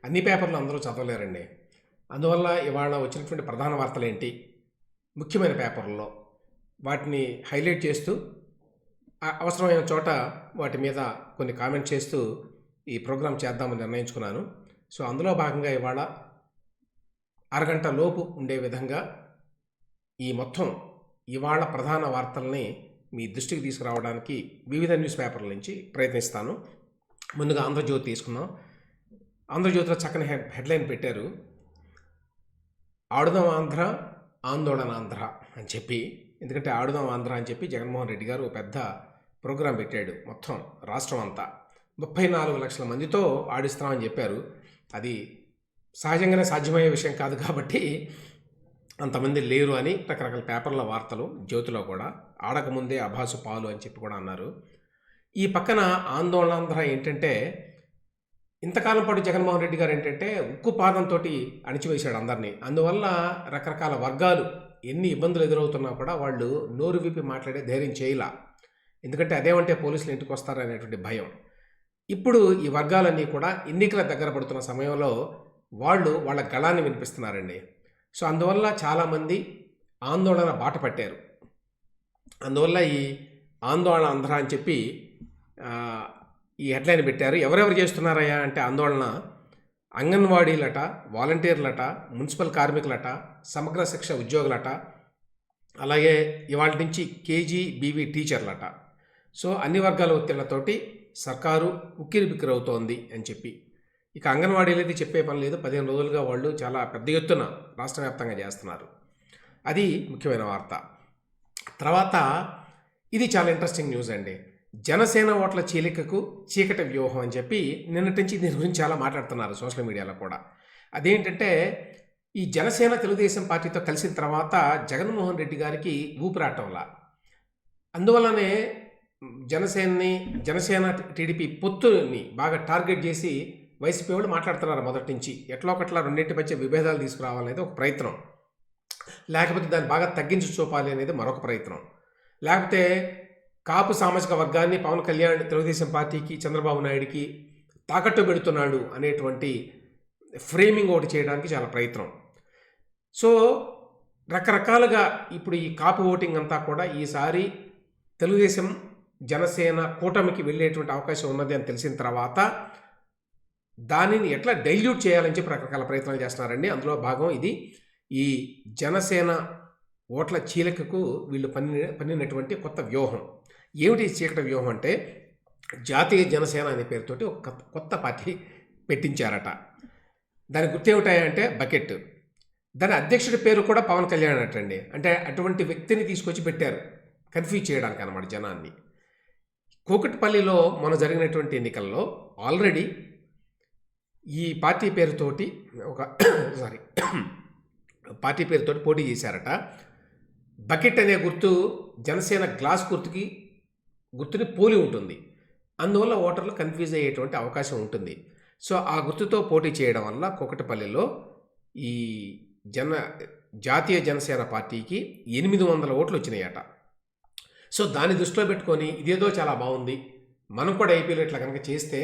అన్ని పేపర్లు అందరూ చదవలేరండి. అందువల్ల ఇవాళ వచ్చినటువంటి ప్రధాన వార్తలేంటి, ముఖ్యమైన పేపర్లలో వాటిని హైలైట్ చేస్తూ అవసరమైన చోట వాటి మీద కొన్ని కామెంట్ చేస్తూ ఈ ప్రోగ్రాం చేద్దామని నిర్ణయించుకున్నాను. సో అందులో భాగంగా ఇవాళ అరగంట లోపు ఉండే విధంగా ఈ మొత్తం ఇవాళ ప్రధాన వార్తల్ని మీ దృష్టికి తీసుకురావడానికి వివిధ న్యూస్ పేపర్ల నుంచి ప్రయత్నిస్తాను. ముందుగా ఆంధ్రజ్యోతి తీసుకుందాం. ఆంధ్రజ్యోతిలో చక్కని హెడ్లైన్ పెట్టారు, ఆడుదాం ఆంధ్ర, ఆందోళన ఆంధ్ర అని చెప్పి. ఎందుకంటే ఆడుదాం ఆంధ్ర అని చెప్పి జగన్మోహన్ రెడ్డి గారు పెద్ద ప్రోగ్రాం పెట్టాడు. మొత్తం రాష్ట్రం అంతా 34 లక్షల మందితో ఆడిస్తామని చెప్పారు. అది సహజంగానే సాధ్యమయ్యే విషయం కాదు కాబట్టి అంతమంది లేరు అని రకరకాల పేపర్ల వార్తలు, జ్యోతిలో కూడా ఆడకముందే అభాసు పాలు అని చెప్పి కూడా అన్నారు. ఈ పక్కన ఆందోళనాంధ్ర ఏంటంటే, ఇంతకాలం పాటు జగన్మోహన్ రెడ్డి గారు ఏంటంటే ఉక్కు పాదంతో అణిచివేశాడు అందరినీ. అందువల్ల రకరకాల వర్గాలు ఎన్ని ఇబ్బందులు ఎదురవుతున్నా కూడా వాళ్ళు నోరు విప్పి మాట్లాడే ధైర్యం చేయలా. ఎందుకంటే అదేమంటే పోలీసులు ఇంటికి వస్తారనేటువంటి భయం. ఇప్పుడు ఈ వర్గాలన్నీ కూడా ఎన్నికల దగ్గర పడుతున్న సమయంలో వాళ్ళు వాళ్ళ గళాన్ని వినిపిస్తున్నారండి. సో అందువల్ల చాలామంది ఆందోళన బాట పట్టారు. అందువల్ల ఈ ఆందోళన ఆంధ్ర అని చెప్పి ఈ హెడ్లైన్ పెట్టారు. ఎవరెవరు చేస్తున్నారయ్యా అంటే ఆందోళన, అంగన్వాడీలట, వాలంటీర్లట, మున్సిపల్ కార్మికులట, సమగ్ర శిక్ష ఉద్యోగులట, అలాగే ఇవాళ నుంచి కేజీబీవీ టీచర్లట. సో అన్ని వర్గాల ఒత్తిళ్లతోటి సర్కారు ఉక్కిరిబిక్కిరవుతోంది అని చెప్పి. ఇక అంగన్వాడీలు అయితే చెప్పే పని లేదు. 15 రోజులుగా వాళ్ళు చాలా పెద్ద ఎత్తున రాష్ట్ర వ్యాప్తంగా చేస్తున్నారు. అది ముఖ్యమైన వార్త. తర్వాత ఇది చాలా ఇంట్రెస్టింగ్ న్యూస్ అండి. జనసేన ఓట్ల చీలికకు చీకటి వ్యూహం అని చెప్పి నిన్నటి నుంచి దీని గురించి చాలా మాట్లాడుతున్నారు సోషల్ మీడియాలో కూడా. అదేంటంటే, ఈ జనసేన తెలుగుదేశం పార్టీతో కలిసిన తర్వాత జగన్మోహన్ రెడ్డి గారికి ఊపిరాటంలా. అందువల్లనే జనసేన టీడీపీ పొత్తుని బాగా టార్గెట్ చేసి వైసీపీ వాళ్ళు మాట్లాడుతున్నారు మొదటి నుంచి. ఎట్లా ఒకట్లా రెండింటి మధ్య విభేదాలు తీసుకురావాలనేది ఒక ప్రయత్నం, లేకపోతే దాన్ని బాగా తగ్గించి చూపాలి అనేది మరొక ప్రయత్నం, లేకపోతే కాపు సామాజిక వర్గాన్ని పవన్ కళ్యాణ్ తెలుగుదేశం పార్టీకి, చంద్రబాబు నాయుడికి తాకట్టు పెడుతున్నాడు అనేటువంటి ఫ్రేమింగ్ ఒకటి చేయడానికి చాలా ప్రయత్నం. సో రకరకాలుగా ఇప్పుడు ఈ కాపు ఓటింగ్ అంతా కూడా ఈసారి తెలుగుదేశం జనసేన కూటమికి వెళ్ళేటువంటి అవకాశం ఉన్నది అని తెలిసిన తర్వాత దానిని ఎట్లా డైల్యూట్ చేయాలని చెప్పి రకరకాల ప్రయత్నాలు చేస్తున్నారండి. అందులో భాగం ఇది. ఈ జనసేన ఓట్ల చీలికకు వీళ్ళు పన్నినటువంటి కొత్త వ్యూహం. ఏమిటి చీకటి వ్యూహం అంటే, జాతీయ జనసేన అనే పేరుతోటి ఒక కొత్త పార్టీ పెట్టించారట. దాని గుర్తేమిటాయంటే బకెట్. దాని అధ్యక్షుడి పేరు కూడా పవన్ కళ్యాణ్ అటండి. అంటే అటువంటి వ్యక్తిని తీసుకొచ్చి పెట్టారు కన్ఫ్యూజ్ చేయడానికి అన్నమాట జనాన్ని. కూకట్పల్లిలో మొన్న జరిగినటువంటి ఎన్నికల్లో ఆల్రెడీ ఈ పార్టీ పేరుతోటి పార్టీ పేరుతోటి పోటీ చేశారట. బకెట్ అనే గుర్తు జనసేన గ్లాస్ గుర్తుని పోలి ఉంటుంది. అందువల్ల ఓటర్లు కన్ఫ్యూజ్ అయ్యేటువంటి అవకాశం ఉంటుంది. సో ఆ గుర్తుతో పోటీ చేయడం వల్ల కూకట్పల్లిలో ఈ జాతీయ జనసేన పార్టీకి 800 ఓట్లు వచ్చినాయట. సో దాన్ని దృష్టిలో పెట్టుకొని ఇదేదో చాలా బాగుంది, మనం కూడా ఏపీలో ఇట్లా కనుక చేస్తే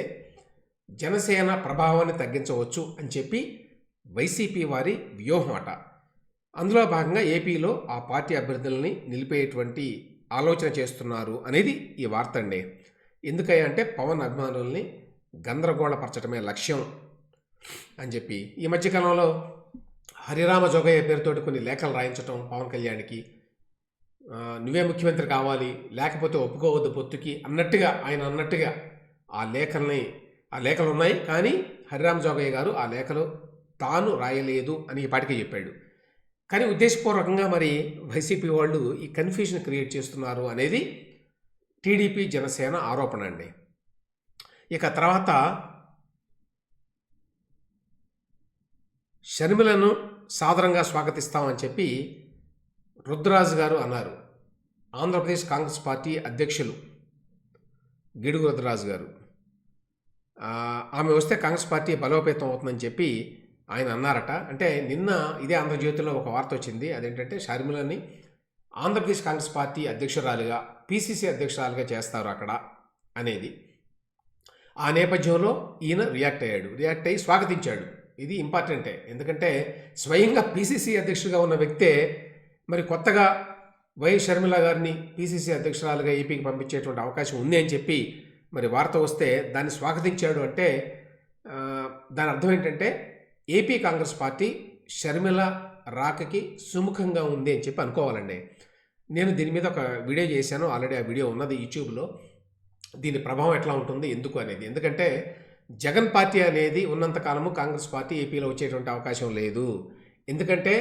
జనసేన ప్రభావాన్ని తగ్గించవచ్చు అని చెప్పి వైసీపీ వారి వ్యూహం అట. అందులో భాగంగా ఏపీలో ఆ పార్టీ అభ్యర్థుల్ని నిలిపేటువంటి ఆలోచన చేస్తున్నారు అనేది ఈ వార్త అండి. ఎందుకయ్యా అంటే పవన్ అభిమానుల్ని గందరగోళపరచడమే లక్ష్యం అని చెప్పి ఈ మధ్యకాలంలో హరిరామ జోగయ్య పేరుతోటి కొన్ని లేఖలు రాయించడం పవన్ కళ్యాణ్కి, నువ్వే ముఖ్యమంత్రి కావాలి లేకపోతే ఒప్పుకోవద్దు పొత్తుకి అన్నట్టుగా ఆయన అన్నట్టుగా ఆ లేఖలు ఉన్నాయి. కానీ హరిరామ జోగయ్య గారు ఆ లేఖలు తాను రాయలేదు అని ఈ పాటికే చెప్పాడు. కానీ ఉద్దేశపూర్వకంగా మరి వైసీపీ వాళ్ళు ఈ కన్ఫ్యూజన్ క్రియేట్ చేస్తున్నారు అనేది టీడీపీ జనసేన ఆరోపణ అండి. ఇక తర్వాత షర్మిలను సాదరంగా స్వాగతిస్తామని చెప్పి రుద్రరాజు గారు అన్నారు. ఆంధ్రప్రదేశ్ కాంగ్రెస్ పార్టీ అధ్యక్షులు గిడుగు రుద్రరాజు గారు, ఆమె వస్తే కాంగ్రెస్ పార్టీ బలోపేతం అవుతుందని చెప్పి ఆయన అన్నారట. అంటే నిన్న ఇదే ఆంధ్రజ్యోతిలో ఒక వార్త వచ్చింది. అదేంటంటే షర్మిలని ఆంధ్రప్రదేశ్ కాంగ్రెస్ పార్టీ అధ్యక్షురాలుగా, పిసిసి అధ్యక్షురాలుగా చేస్తారు అక్కడ అనేది. ఆ నేపథ్యంలో ఈయన రియాక్ట్ అయ్యి స్వాగతించాడు. ఇది ఇంపార్టెంటే, ఎందుకంటే స్వయంగా పీసీసీ అధ్యక్షుడిగా ఉన్న వ్యక్తే మరి కొత్తగా షర్మిల గారిని పీసీసీ అధ్యక్షురాలుగా ఏపీకి పంపించేటువంటి అవకాశం ఉంది అని చెప్పి మరి వార్త వస్తే దాన్ని స్వాగతించాడు అంటే దాని అర్థం ఏంటంటే ఏపీ కాంగ్రెస్ పార్టీ షర్మిల రాకకి సుముఖంగా ఉంది అని చెప్పి అనుకోవాలండి. నేను దీని మీద ఒక వీడియో చేశాను, ఆల్రెడీ ఆ వీడియో ఉన్నది యూట్యూబ్లో. దీని ప్రభావం ఎట్లా ఉంటుంది ఎందుకు అనేది, ఎందుకంటే జగన్ పార్టీ అనేది ఉన్నంతకాలము కాంగ్రెస్ పార్టీ ఏపీలో వచ్చేటువంటి అవకాశం లేదు. ఎందుకంటే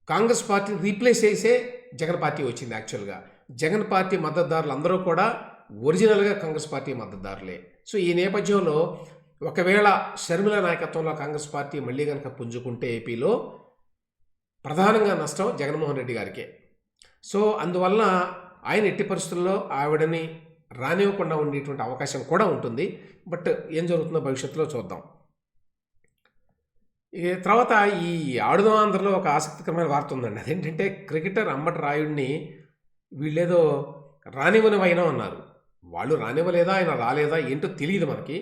కాంగ్రెస్ పార్టీని రీప్లేస్ చేసే జగన్ పార్టీ వచ్చింది. యాక్చువల్గా జగన్ పార్టీ మద్దతుదారులు అందరూ కూడా ఒరిజినల్గా కాంగ్రెస్ పార్టీ మద్దతుదారులే. సో ఈ నేపథ్యంలో ఒకవేళ షర్మిల నాయకత్వంలో కాంగ్రెస్ పార్టీ మళ్ళీ కనుక పుంజుకుంటే ఏపీలో ప్రధానంగా నష్టం జగన్మోహన్ రెడ్డి గారికే. సో అందువల్ల ఆయన ఎట్టి పరిస్థితుల్లో ఆవిడని రానివ్వకుండా ఉండేటువంటి అవకాశం కూడా ఉంటుంది. బట్ ఏం జరుగుతుందో భవిష్యత్తులో చూద్దాం. తర్వాత ఈ ఆడుదాం ఆంధ్రలో ఒక ఆసక్తికరమైన వార్త ఉందండి. అదేంటంటే క్రికెటర్ అంబటి రాయుడిని వీళ్ళేదో రానివ్వని వైనం అన్నారు. వాళ్ళు రానివ్వలేదా, ఆయన రాలేదా ఏంటో తెలియదు మనకి.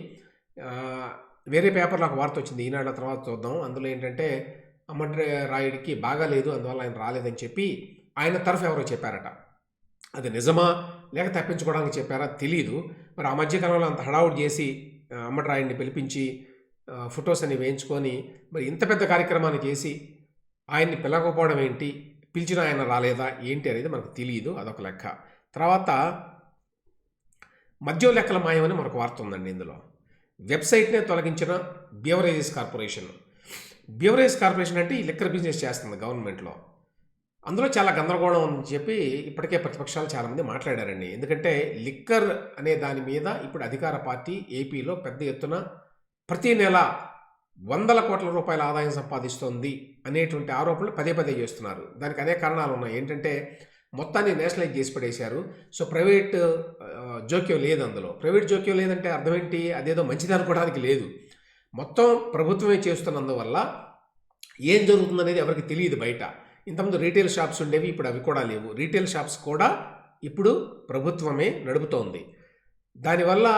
వేరే పేపర్లో ఒక వార్త వచ్చింది ఈనాడు, తర్వాత చూద్దాం. అందులో ఏంటంటే అంబటి రాయుడికి బాగాలేదు, అందువల్ల ఆయన రాలేదని చెప్పి ఆయన తరఫు ఎవరో చెప్పారట. అది నిజమా లేక తప్పించుకోవడానికి చెప్పారా తెలియదు. మరి ఆ మధ్యకాలంలో అంత హడావుడి చేసి అంబటి రాయుడిని పిలిపించి ఫొటోస్ అని వేయించుకొని మరి ఇంత పెద్ద కార్యక్రమాన్ని చేసి ఆయన్ని పిలవకపోవడం ఏంటి, పిలిచిన ఆయన రాలేదా ఏంటి అనేది మనకు తెలియదు. అదొక లెక్క. తర్వాత మద్యం లెక్కల మాయమని మనకు వార్త ఉందండి. ఇందులో వెబ్సైట్నే తొలగించిన బీవరేజెస్ కార్పొరేషన్. బీవరేజ్ కార్పొరేషన్ అంటే ఈ లిక్కర్ బిజినెస్ చేస్తుంది గవర్నమెంట్లో. అందులో చాలా గందరగోళం అని చెప్పి ఇప్పటికే ప్రతిపక్షాలు చాలామంది మాట్లాడారండి. ఎందుకంటే లిక్కర్ అనే దాని మీద ఇప్పుడు అధికార పార్టీ ఏపీలో పెద్ద ఎత్తున ప్రతి నెల 100 కోట్ల రూపాయల ఆదాయం సంపాదిస్తోంది అనేటువంటి ఆరోపణలు పదే పదే చేస్తున్నారు. దానికి అనేక కారణాలు ఉన్నాయి. ఏంటంటే మొత్తాన్ని నేషనలైజ్ చేసి పడేశారు. సో ప్రైవేట్ జోక్యం లేదు. అందులో ప్రైవేట్ జోక్యం లేదంటే అర్థం ఏంటి, అదేదో మంచిది అనుకోవడానికి లేదు. మొత్తం ప్రభుత్వమే చేస్తున్నందువల్ల ఏం జరుగుతుందనేది ఎవరికి తెలియదు బయట. ఇంతకుముందు రీటైల్ షాప్స్ ఉండేవి, ఇప్పుడు అవి కూడా లేవు. రీటైల్ షాప్స్ కూడా ఇప్పుడు ప్రభుత్వమే నడుపుతోంది. దానివల్ల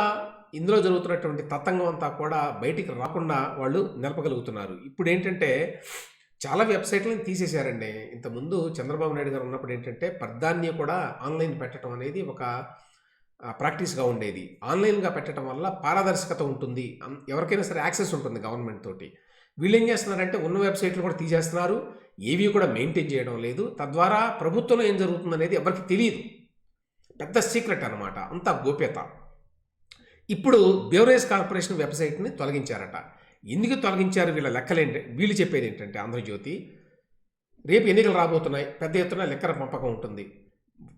ఇందులో జరుగుతున్నటువంటి తతంగం అంతా కూడా బయటికి రాకుండా వాళ్ళు నిలపగలుగుతున్నారు. ఇప్పుడు ఏంటంటే చాలా వెబ్సైట్లను తీసేశారండి. ఇంతకుముందు చంద్రబాబు నాయుడు గారు ఉన్నప్పుడు ఏంటంటే ప్రధాన్ని కూడా ఆన్లైన్ పెట్టడం అనేది ఒక ప్రాక్టీస్గా ఉండేది. ఆన్లైన్గా పెట్టడం వల్ల పారదర్శకత ఉంటుంది, ఎవరికైనా సరే యాక్సెస్ ఉంటుంది గవర్నమెంట్ తోటి. వీళ్ళు ఏం చేస్తున్నారంటే ఉన్న వెబ్సైట్లు కూడా తీసేస్తున్నారు, ఏవి కూడా మెయింటైన్ చేయడం లేదు. తద్వారా ప్రభుత్వంలో ఏం జరుగుతుంది అనేది ఎవరికి తెలియదు. పెద్ద సీక్రెట్ అనమాట, అంతా గోప్యత. ఇప్పుడు బెవరేజ్ కార్పొరేషన్ వెబ్సైట్ని తొలగించారట. ఎందుకు తొలగించారు, వీళ్ళ లెక్కలేంటి, వీళ్ళు చెప్పేది ఏంటంటే ఆంధ్రజ్యోతి, రేపు ఎన్నికలు రాబోతున్నాయి, పెద్ద ఎత్తున లెక్కల పంపకం ఉంటుంది,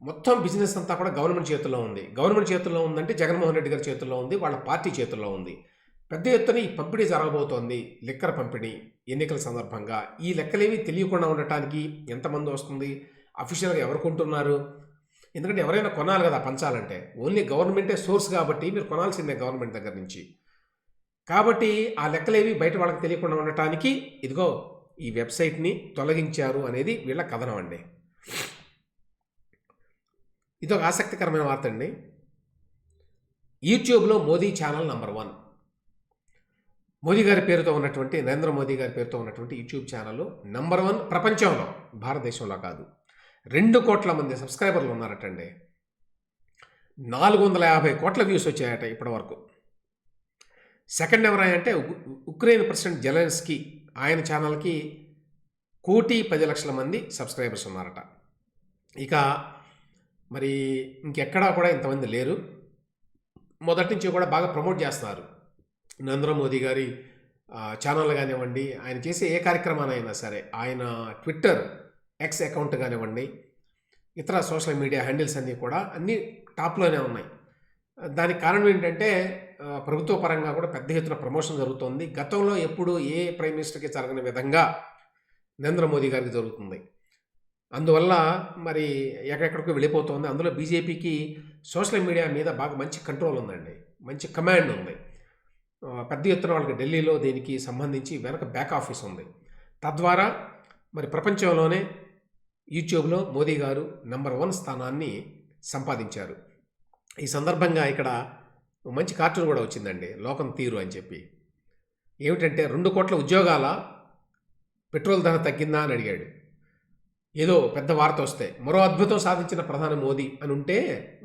మొత్తం బిజినెస్ అంతా కూడా గవర్నమెంట్ చేతుల్లో ఉంది. గవర్నమెంట్ చేతుల్లో ఉందంటే జగన్మోహన్ రెడ్డి గారి చేతుల్లో ఉంది, వాళ్ళ పార్టీ చేతుల్లో ఉంది. పెద్ద ఎత్తున ఈ పంపిణీ జరగబోతోంది, లెక్కల పంపిణీ ఎన్నికల సందర్భంగా. ఈ లెక్కలేవి తెలియకుండా ఉండటానికి ఎంతమంది వస్తుంది, అఫీషియల్గా ఎవరు కొంటున్నారు, ఎందుకంటే ఎవరైనా కొనాలి కదా పంచాలంటే. ఓన్లీ గవర్నమెంటే సోర్స్ కాబట్టి మీరు కొనాల్సిందే గవర్నమెంట్ దగ్గర నుంచి. కాబట్టి ఆ లెక్కలేవి బయట వాళ్ళకి తెలియకుండా ఉండటానికి ఇదిగో ఈ వెబ్సైట్ని తొలగించారు అనేది వీళ్ళ కథనం అండి. ఇదొక ఆసక్తికరమైన వార్త అండి. యూట్యూబ్లో మోదీ ఛానల్ నంబర్ 1. మోదీ గారి పేరుతో ఉన్నటువంటి, నరేంద్ర మోదీ గారి పేరుతో ఉన్నటువంటి యూట్యూబ్ ఛానల్ నంబర్ 1 ప్రపంచంలో, భారతదేశంలో కాదు. 2 కోట్ల మంది సబ్స్క్రైబర్లు ఉన్నారటండి. 450 కోట్ల వ్యూస్ వచ్చాయట ఇప్పటి వరకు. సెకండ్ ఎవరంటే ఉక్రెయిన్ ప్రెసిడెంట్ జెలెన్స్కీ, ఆయన ఛానల్కి 1,10,00,000 మంది సబ్స్క్రైబర్స్ ఉన్నారట. ఇక మరి ఇంకెక్కడా కూడా ఇంతమంది లేరు. మొదటి నుంచి కూడా బాగా ప్రమోట్ చేస్తున్నారు నరేంద్ర మోదీ గారి ఛానల్ కానివ్వండి, ఆయన చేసే ఏ కార్యక్రమానైనా సరే, ఆయన ట్విట్టర్ ఎక్స్ అకౌంట్ కానివ్వండి, ఇతర సోషల్ మీడియా హ్యాండిల్స్ అన్నీ కూడా అన్నీ టాప్లోనే ఉన్నాయి. దానికి కారణం ఏంటంటే ప్రభుత్వ పరంగా కూడా పెద్ద ఎత్తున ప్రమోషన్ జరుగుతుంది. గతంలో ఎప్పుడు ఏ ప్రైమ్ మినిస్టర్కి జరగని విధంగా నరేంద్ర మోదీ గారికి జరుగుతుంది. అందువల్ల మరి ఎక్కడెక్కడికో వెళ్ళిపోతుంది. అందులో బీజేపీకి సోషల్ మీడియా మీద బాగా మంచి కంట్రోల్ ఉందండి, మంచి కమాండ్ ఉంది. పెద్ద ఎత్తున వాళ్ళకి ఢిల్లీలో దీనికి సంబంధించి వెనక బ్యాక్ ఆఫీస్ ఉంది. తద్వారా మరి ప్రపంచంలోనే యూట్యూబ్లో మోదీ గారు నంబర్ 1 స్థానాన్ని సంపాదించారు. ఈ సందర్భంగా ఇక్కడ మంచి కార్టూన్ కూడా వచ్చిందండి, లోకం తీరు అని చెప్పి. ఏమిటంటే 2 కోట్ల ఉద్యోగాల పెట్రోల్ ధర తగ్గిందా అని అడిగాడు. ఏదో పెద్ద వార్త వస్తే మరో అద్భుతం సాధించిన ప్రధాని మోదీ అని ఉంటే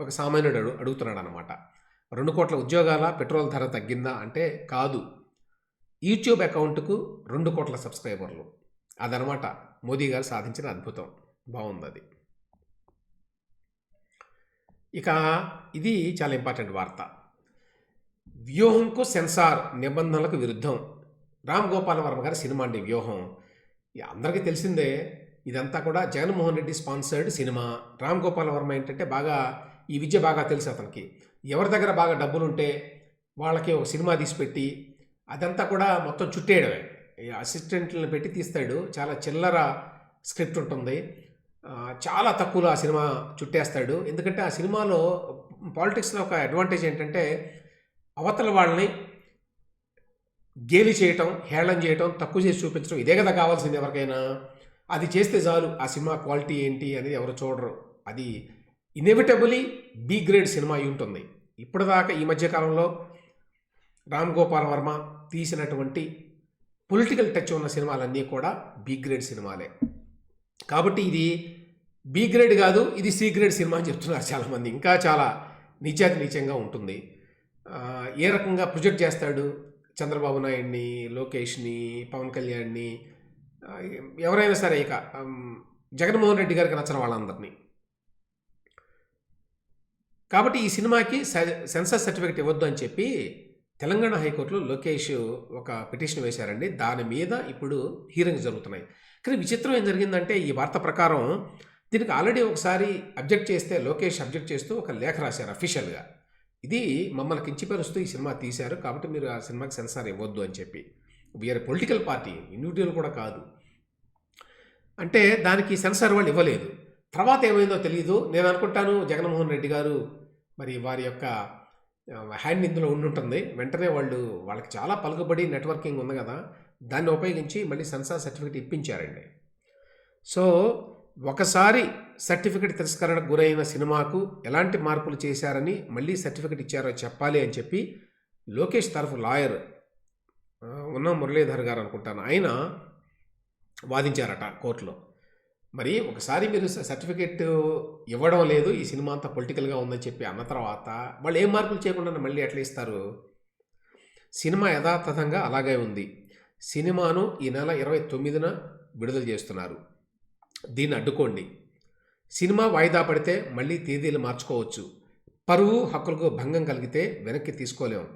ఒక సామాన్యుడు అడుగుతున్నాడు అనమాట. 2 కోట్ల ఉద్యోగాల పెట్రోల్ ధర తగ్గిందా అంటే కాదు, యూట్యూబ్ అకౌంట్కు 2 కోట్ల సబ్స్క్రైబర్లు. అదనమాట మోదీ గారు సాధించిన అద్భుతం. బాగుంది అది. ఇక ఇది చాలా ఇంపార్టెంట్ వార్త. వ్యూహంకు సెన్సార్, నిబంధనలకు విరుద్ధం. రామ్ గోపాల్ వర్మ గారి సినిమా అండి వ్యూహం. అందరికీ తెలిసిందే, ఇదంతా కూడా జగన్మోహన్ రెడ్డి స్పాన్సర్డ్ సినిమా. రామ్ గోపాల్ వర్మ ఏంటంటే బాగా ఈ విద్య బాగా తెలుసు అతనికి. ఎవరి దగ్గర బాగా డబ్బులుంటే వాళ్ళకి ఒక సినిమా తీసిపెట్టి అదంతా కూడా మొత్తం చుట్టేయడమే. అసిస్టెంట్లను పెట్టి తీస్తాడు. చాలా చిల్లర స్క్రిప్ట్ ఉంటుంది, చాలా తక్కువలో ఆ సినిమా చుట్టేస్తాడు. ఎందుకంటే ఆ సినిమాలో పాలిటిక్స్లో ఒక అడ్వాంటేజ్ ఏంటంటే అవతల వాళ్ళని గేలి చేయటం, హేళన చేయటం, తక్కువ చేసి చూపించడం, ఇదే కదా కావాల్సింది ఎవరికైనా. అది చేస్తే చాలు ఆ సినిమా క్వాలిటీ ఏంటి అనేది ఎవరు చూడరు. అది ఇన్ఎవిటబుల్లీ బి గ్రేడ్ సినిమా అయి ఉంటుంది. ఇప్పటిదాకా ఈ మధ్యకాలంలో రామ్ గోపాల్ వర్మ తీసినటువంటి పొలిటికల్ టచ్ ఉన్న సినిమాలన్నీ కూడా బి గ్రేడ్ సినిమాలే. కాబట్టి ఇది బి గ్రేడ్ కాదు, ఇది సి గ్రేడ్ సినిమా అని చెప్తున్నారు చాలామంది. ఇంకా చాలా నీచంగా ఉంటుంది. ఏ రకంగా ప్రొజెక్ట్ చేస్తాడు చంద్రబాబు నాయుడిని, లోకేష్ని, పవన్ కళ్యాణ్ని, ఎవరైనా సరే, ఇక జగన్మోహన్ రెడ్డి గారికి నచ్చిన వాళ్ళందరినీ. కాబట్టి ఈ సినిమాకి సెన్సార్ సర్టిఫికేట్ ఇవ్వద్దు అని చెప్పి తెలంగాణ హైకోర్టులో లోకేష్ ఒక పిటిషన్ వేశారండి. దాని మీద ఇప్పుడు హీరింగ్స్ జరుగుతున్నాయి. కానీ విచిత్రం ఏం జరిగిందంటే, ఈ వార్త ప్రకారం దీనికి ఆల్రెడీ ఒకసారి అబ్జెక్ట్ చేస్తే లోకేష్ అబ్జెక్ట్ చేస్తూ ఒక లేఖ రాశారు అఫీషియల్గా. ఇది మమ్మల్ని కించిపరుస్తూ ఈ సినిమా తీశారు, కాబట్టి మీరు ఆ సినిమాకి సెన్సార్ ఇవ్వద్దు అని చెప్పి. వీఆర్ పొలిటికల్ పార్టీ, ఇండివిజువల్ కూడా కాదు అంటే దానికి సెన్సార్ వాళ్ళు ఇవ్వలేదు. తర్వాత ఏమైందో తెలియదు. నేను అనుకుంటాను జగన్మోహన్ రెడ్డి గారు మరి వారి యొక్క హ్యాండ్ ఇందులో ఉండుంటుంది. వెంటనే వాళ్ళకి చాలా పలుకుబడి నెట్వర్కింగ్ ఉంది కదా, దాన్ని ఉపయోగించి మళ్ళీ సెన్సార్ సర్టిఫికేట్ ఇప్పించారండి. సో ఒకసారి సర్టిఫికేట్ తిరస్కరణకు గురైన సినిమాకు ఎలాంటి మార్పులు చేశారని మళ్ళీ సర్టిఫికేట్ ఇచ్చారో చెప్పాలి అని చెప్పి లోకేష్ తరఫు లాయర్ ఉన్న మురళీధర్ గారు అనుకుంటాను, ఆయన వాదించారట కోర్టులో. మరి ఒకసారి మీరు సర్టిఫికేట్ ఇవ్వడం లేదు, ఈ సినిమా అంతా పొలిటికల్గా ఉందని చెప్పి అన్న తర్వాత వాళ్ళు ఏం మార్పులు చేయకుండా మళ్ళీ ఎట్లా ఇస్తారు? సినిమా యథాతథంగా అలాగే ఉంది. సినిమాను ఈ నెల 29న విడుదల చేస్తున్నారు. దీన్ని అడ్డుకోండి. సినిమా వాయిదా పడితే మళ్ళీ తేదీలు మార్చుకోవచ్చు. పరువు హక్కులకు భంగం కలిగితే వెనక్కి తీసుకోలేము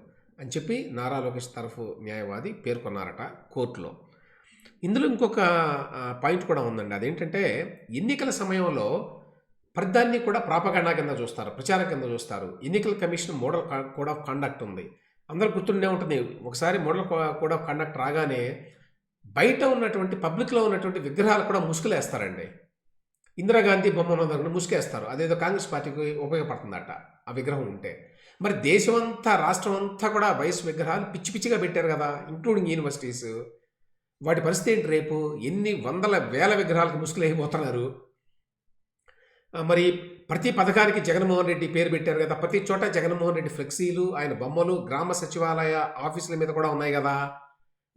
అని చెప్పి నారా లోకేష్ తరఫు న్యాయవాది పేర్కొన్నారట కోర్టులో. ఇందులో ఇంకొక పాయింట్ కూడా ఉందండి. అదేంటంటే ఎన్నికల సమయంలో ప్రతిదాన్ని కూడా ప్రాపగండా కింద చూస్తారు, ప్రచారం కింద చూస్తారు. ఎన్నికల commission model code of conduct ఉంది, అందరూ గుర్తుండే ఉంటుంది. ఒకసారి మోడల్ కోడ్ ఆఫ్ కండక్ట్ రాగానే బయట ఉన్నటువంటి పబ్లిక్లో ఉన్నటువంటి విగ్రహాలు కూడా ముసుగులేస్తారండి. ఇందిరాగాంధీ బొమ్మ ఉన్నదాన్ని ముసుగేస్తారు. అదేదో కాంగ్రెస్ పార్టీకి ఉపయోగపడుతుందట ఆ విగ్రహం ఉంటే. మరి దేశం అంతా, రాష్ట్రం అంతా కూడా వయసు విగ్రహాలు పిచ్చి పిచ్చిగా పెట్టారు కదా, ఇంక్లూడింగ్ యూనివర్సిటీస్. వాటి పరిస్థితి ఏంటి? రేపు ఎన్ని వందల వేల విగ్రహాలకు ముసుగులు అయిపోతున్నారు. మరి ప్రతి పథకానికి జగన్మోహన్ రెడ్డి పేరు పెట్టారు కదా, ప్రతి చోట జగన్మోహన్ రెడ్డి ఫ్లెక్సీలు, ఆయన బొమ్మలు గ్రామ సచివాలయ ఆఫీసుల మీద కూడా ఉన్నాయి కదా.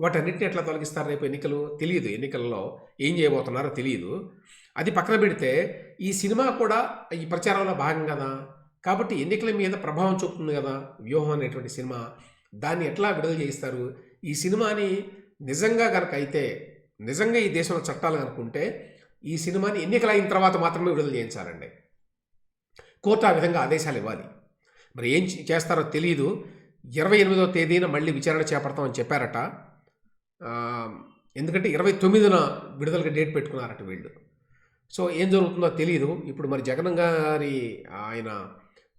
వాటన్నిటిని ఎట్లా తొలగిస్తారు రేపు ఎన్నికలు? తెలియదు, ఎన్నికల్లో ఏం చేయబోతున్నారో తెలియదు. అది పక్కన పెడితే ఈ సినిమా కూడా ఈ ప్రచారంలో భాగం కదా, కాబట్టి ఎన్నికల మీద ప్రభావం చూపుతుంది కదా వ్యూహం అనేటువంటి సినిమా. దాన్ని ఎట్లా విడుదల చేయిస్తారు? ఈ సినిమాని నిజంగా కనుక అయితే, నిజంగా ఈ దేశంలో చట్టాలు కనుకుంటే ఈ సినిమాని ఎన్నికలు అయిన తర్వాత మాత్రమే విడుదల చేయించాలండి. కోర్టు ఆ విధంగా ఆదేశాలు ఇవ్వాలి. మరి ఏం చేస్తారో తెలియదు. 28వ తేదీన మళ్ళీ విచారణ చేపడతామని చెప్పారట. ఎందుకంటే 29న విడుదలకి డేట్ పెట్టుకున్నారట వీళ్ళు. సో ఏం జరుగుతుందో తెలియదు. ఇప్పుడు మరి జగన్ గారి ఆయన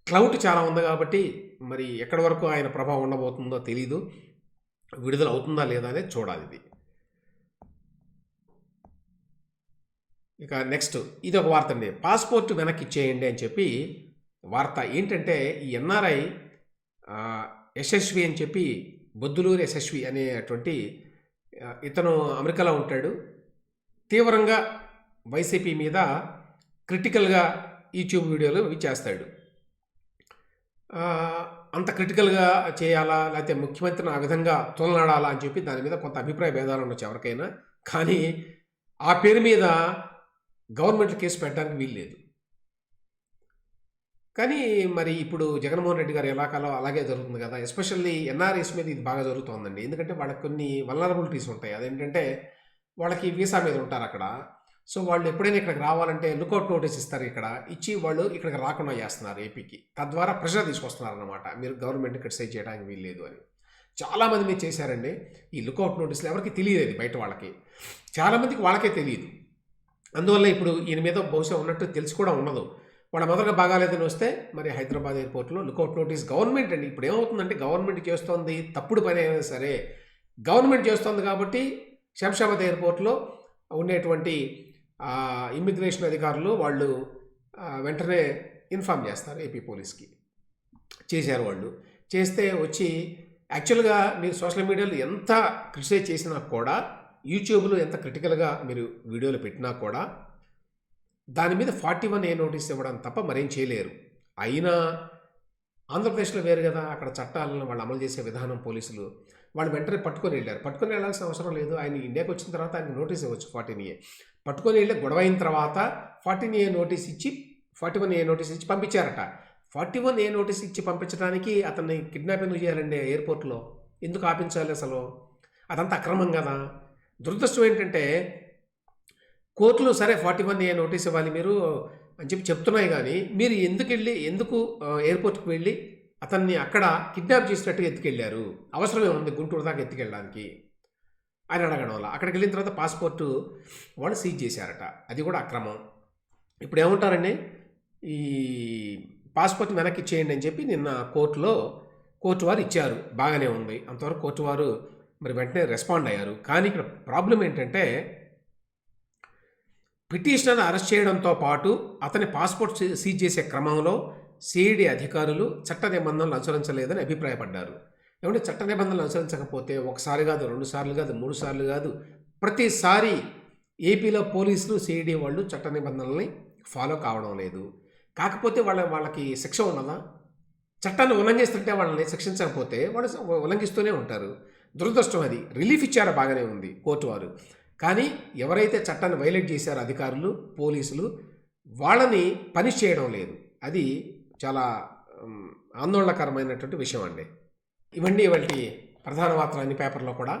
క్లౌట్ చాలా ఉంది కాబట్టి మరి ఎక్కడి వరకు ఆయన ప్రభావం ఉండబోతుందో తెలియదు. విడుదల అవుతుందా లేదా అనేది చూడాలి. ఇది ఇక నెక్స్ట్ ఇది ఒక వార్త అండి. పాస్పోర్ట్ వెనక్కి ఇచ్చేయండి అని చెప్పి వార్త. ఏంటంటే ఈ ఎన్ఆర్ఐ యశస్వి అని చెప్పి, బొద్దులూరు యశస్వి అనేటువంటి ఇతను అమెరికాలో ఉంటాడు. తీవ్రంగా వైసీపీ మీద క్రిటికల్గా యూట్యూబ్ వీడియోలు ఇవి చేస్తాడు. అంత క్రిటికల్‌గా చేయాలా? లేతే ముఖ్యమంత్రిని ఆ విధంగా తోలనాడాలా? అని చెప్పి దాని మీద కొంత అభిప్రాయ భేదాలు ఉండొచ్చు ఎవరికైనా. కానీ ఆ పేరు మీద గవర్నమెంట్‌లో కేస్ పెట్టడానికి వీల్లేదు. కానీ మరి ఇప్పుడు జగన్మోహన్ రెడ్డి గారు ఎలాకాలో అలాగే జరుగుతుంది కదా! ఎస్పెషల్లీ ఎన్ఆర్‌ఐస్ మీద ఇది బాగా జరుగుతోందండి. ఎందుకంటే వాళ్ళకి కొన్ని వల్నరబిలిటీస్ ఉంటాయి. అదేంటంటే వాళ్ళకి వీసా మీద ఉంటారక్కడ. సో, వాళ్ళు ఎప్పుడైనా ఇక్కడికి రావాలంటే లుకౌట్ నోటీస్ ఇస్తారు ఇక్కడ. ఇచ్చి వాళ్ళు ఇక్కడికి రాకుండా చేస్తున్నారు ఏపీకి. తద్వారా ప్రెషర్ తీసుకొస్తున్నారనమాట. మీరు గవర్నమెంట్‌ని క్రిటిసైజ్ చేయడానికి వీల్లేదు అని. చాలామంది మీద చేశారండి. ఈ లుకౌట్ నోటీసులు ఎవరికీ తెలియలేదు బయట వాళ్ళకి. చాలామందికి వాళ్ళకే తెలీదు. అందువల్ల ఇప్పుడు ఈయన మీద బహుశా ఉన్నట్టు తెలిసి కూడా ఉండదు. వాళ్ళ మదర్‌గా బాగాలేదని వస్తే మరి హైదరాబాద్ ఎయిర్‌పోర్ట్‌లో లుకౌట్ నోటీస్ గవర్నమెంట్ అండి. ఇప్పుడు ఏమవుతుందంటే గవర్నమెంట్ చేస్తోంది తప్పుడు పని అయినా సరే, గవర్నమెంట్ చేస్తోంది కాబట్టి శంషాబాద్ ఎయిర్‌పోర్ట్‌లో ఉండేటువంటి ఇమ్మిగ్రేషన్ అధికారులు వాళ్ళు వెంటనే ఇన్ఫార్మ్ చేస్తారు ఏపీ పోలీస్‌కి. చేశారు వాళ్ళు. చేస్తే వచ్చి యాక్చువల్‌గా మీరు సోషల్ మీడియాలో ఎంత క్రిటిసైజ్ చేసినా కూడా, యూట్యూబ్‌లో ఎంత క్రిటికల్‌గా మీరు వీడియోలు పెట్టినా కూడా దాని మీద 41A నోటీస్ ఇవ్వడం తప్ప మరేం చేయలేరు. అయినా ఆంధ్రప్రదేశ్‌లో వేరు గదా! అక్కడ చట్టాలను వాళ్ళు అమలు చేసే విధానం పోలీసులు. వాళ్ళు వెంటనే పట్టుకొని ఎళ్లారు. పట్టుకొని ఎళ్ళాల్సిన అవసరం లేదు. ఆయన ఇండియాకి వచ్చిన తర్వాత ఆయనకి నోటీస్ ఇవ్వచ్చు 14A. పట్టుకొని ఎళ్ళి గొడవ అయిన తర్వాత 14A నోటీస్ ఇచ్చి 41A నోటీస్ ఇచ్చి పంపించారట. 41A నోటీస్ ఇచ్చి పంపించడానికి అతన్ని కిడ్నాప్ ఎందుకు చేయాలండి ఎయిర్‌పోర్ట్‌లో? ఎందుకు ఆపించాలి అసలు? అదంతా అక్రమం గదా! దురదృష్టం ఏంటంటే కోర్టులు సరే 41A నోటీస్ ఇవ్వాలి మీరు అని చెప్పి చెప్తున్నాయి గానీ, మీరు ఎందుకు ఎయిర్‌పోర్ట్‌కి వెళ్ళి అతన్ని అక్కడ కిడ్నాప్ చేసినట్టుగా ఎత్తుకెళ్లారు? అవసరం ఏముంది గుంటూరు దాకా ఎత్తుకెళ్ళడానికి? అని అడగడం వల్ల. అక్కడికెళ్ళిన తర్వాత పాస్‌పోర్టు వాళ్ళు సీజ్ చేశారట. అది కూడా అక్రమం. ఇప్పుడు ఏమంటారండి? ఈ పాస్‌పోర్ట్‌ని వెనక్కి ఇచ్చేయండి అని చెప్పి నిన్న కోర్టు వారు ఇచ్చారు. బాగానే ఉంది. అంతవరకు కోర్టు వారు మరి వెంటనే రెస్పాండ్ అయ్యారు. కానీ ఇక్కడ ప్రాబ్లమ్ ఏంటంటే పిటిషనర్‌ని అరెస్ట్ చేయడంతో పాటు అతని పాస్‌పోర్ట్ సీజ్ చేసే క్రమంలో సీఈడీ అధికారులు చట్ట నిబంధనలు అనుసరించలేదని అభిప్రాయపడ్డారు. ఏమంటే చట్ట నిబంధనలు అనుసరించకపోతే ఒకసారి కాదు, 2 సార్లు కాదు, 3 సార్లు కాదు, ప్రతిసారి ఏపీలో పోలీసులు, సీఈడీ వాళ్ళు చట్ట నిబంధనల్ని ఫాలో కావడం లేదు. కాకపోతే వాళ్ళకి శిక్ష ఉండదా? చట్టాన్ని ఉల్లంఘిస్తుంటే వాళ్ళని శిక్షించకపోతే వాళ్ళు ఉల్లంఘిస్తూనే ఉంటారు. దురదృష్టం అది. రిలీఫ్ ఇచ్చారా బాగానే ఉంది కోర్టు వారు. కానీ ఎవరైతే చట్టాన్ని వైలేట్ చేశారో అధికారులు, పోలీసులు వాళ్ళని పనిష్ చేయడం లేదు. అది చాలా ఆందోళనకరమైనటువంటి విషయం అండి. ఇవన్నీ ఇవాల్టి ప్రధాన వార్తలు అన్ని పేపర్‌లో కూడా.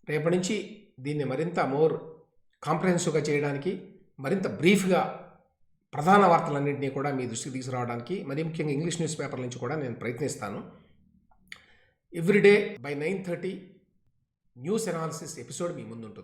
రేపటి నుంచి దీన్ని మరింత మోర్ కాంప్రహెన్సివ్‌గా చేయడానికి, మరింత బ్రీఫ్‌గా ప్రధాన వార్తలన్నింటినీ కూడా మీ దృష్టికి తీసుకురావడానికి, మరీ ముఖ్యంగా ఇంగ్లీష్ న్యూస్ పేపర్ల నుంచి కూడా నేను ప్రయత్నిస్తాను. Everyday by 9:30 news analysis episode మీ ముందుంటుంది.